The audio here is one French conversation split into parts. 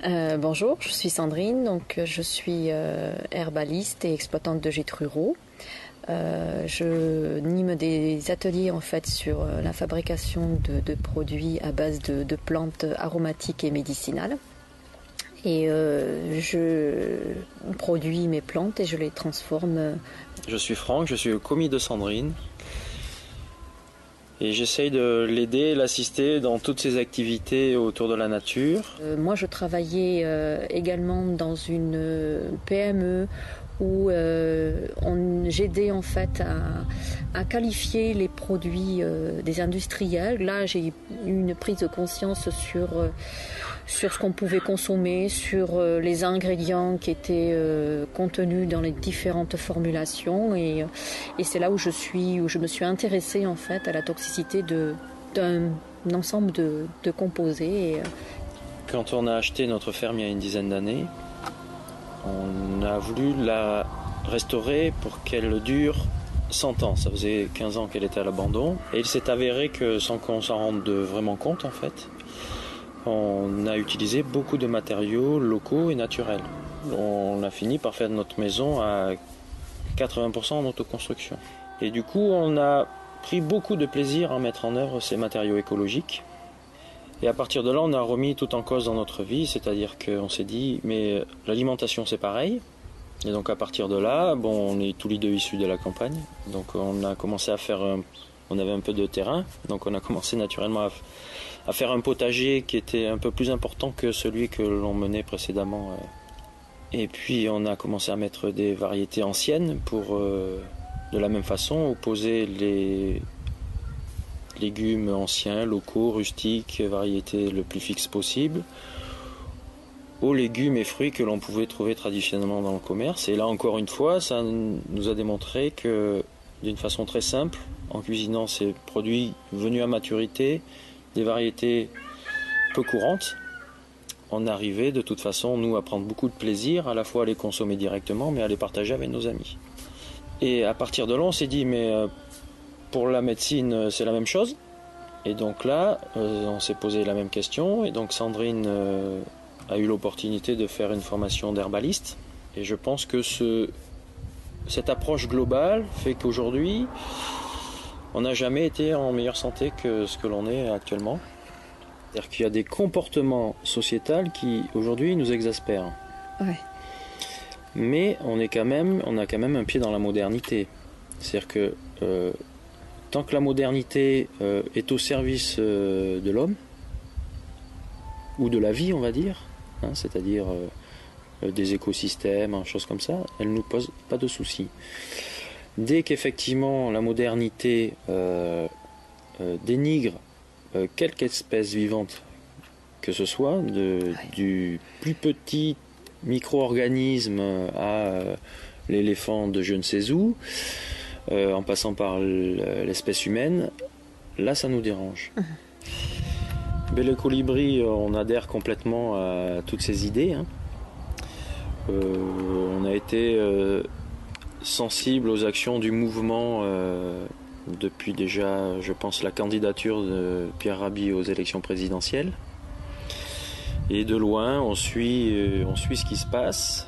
Bonjour, je suis Sandrine, donc je suis herbaliste et exploitante de gîtes ruraux. Je anime des ateliers en fait sur la fabrication de produits à base de plantes aromatiques et médicinales. Et je produis mes plantes et je les transforme. Je suis Franck, je suis le commis de Sandrine. Et j'essaye de l'aider, l'assister dans toutes ses activités autour de la nature. Moi, je travaillais également dans une PME où j'aidais en fait à qualifier les produits des industriels. Là, j'ai eu une prise de conscience sur ce qu'on pouvait consommer, sur les ingrédients qui étaient contenus dans les différentes formulations. Et c'est là où je me suis intéressée en fait à la toxicité d'un ensemble de composés. Quand on a acheté notre ferme il y a une dizaine d'années, on a voulu la restaurer pour qu'elle dure 100 ans. Ça faisait 15 ans qu'elle était à l'abandon. Et il s'est avéré que, sans qu'on s'en rende vraiment compte en fait, on a utilisé beaucoup de matériaux locaux et naturels. On a fini par faire de notre maison à 80% en autoconstruction. Et du coup, on a pris beaucoup de plaisir à mettre en œuvre ces matériaux écologiques. Et à partir de là, on a remis tout en cause dans notre vie, c'est-à-dire qu'on s'est dit, mais l'alimentation c'est pareil. Et donc à partir de là, on est tous les deux issus de la campagne. Donc on a commencé à faire, on avait un peu de terrain, donc on a commencé naturellement à faire un potager qui était un peu plus important que celui que l'on menait précédemment. Et puis on a commencé à mettre des variétés anciennes pour, de la même façon, opposer les légumes anciens, locaux, rustiques, variétés le plus fixe possible, aux légumes et fruits que l'on pouvait trouver traditionnellement dans le commerce. Et là encore une fois, ça nous a démontré que d'une façon très simple, en cuisinant ces produits venus à maturité, des variétés peu courantes, on arrivait de toute façon, nous, à prendre beaucoup de plaisir, à la fois à les consommer directement, mais à les partager avec nos amis. Et à partir de là, on s'est dit, mais pour la médecine, c'est la même chose. Et donc là, on s'est posé la même question. Et donc Sandrine a eu l'opportunité de faire une formation d'herbaliste. Et je pense que cette approche globale fait qu'aujourd'hui, on n'a jamais été en meilleure santé que ce que l'on est actuellement. C'est-à-dire qu'il y a des comportements sociétals qui, aujourd'hui, nous exaspèrent. Ouais. Mais on a quand même un pied dans la modernité. C'est-à-dire que tant que la modernité est au service de l'homme, ou de la vie, on va dire, c'est-à-dire des écosystèmes, choses comme ça, elle ne nous pose pas de soucis. Dès qu'effectivement la modernité dénigre quelque espèce vivante que ce soit, du plus petit micro-organisme à l'éléphant de je ne sais où, en passant par l'espèce humaine, là ça nous dérange. Mais le colibri, on adhère complètement à toutes ces idées. On a été sensible aux actions du mouvement depuis déjà, je pense, la candidature de Pierre Rabhi aux élections présidentielles. Et de loin, on suit ce qui se passe.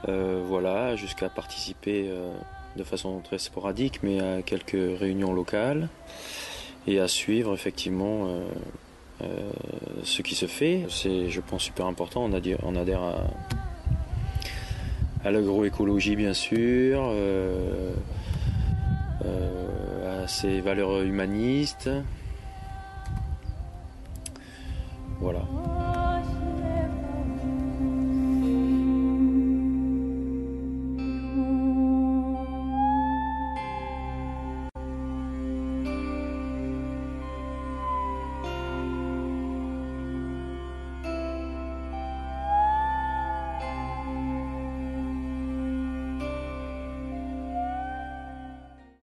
Voilà, jusqu'à participer de façon très sporadique, mais à quelques réunions locales, et à suivre effectivement ce qui se fait. C'est, je pense, super important. On adhère à l'agroécologie, bien sûr, à ses valeurs humanistes. Voilà.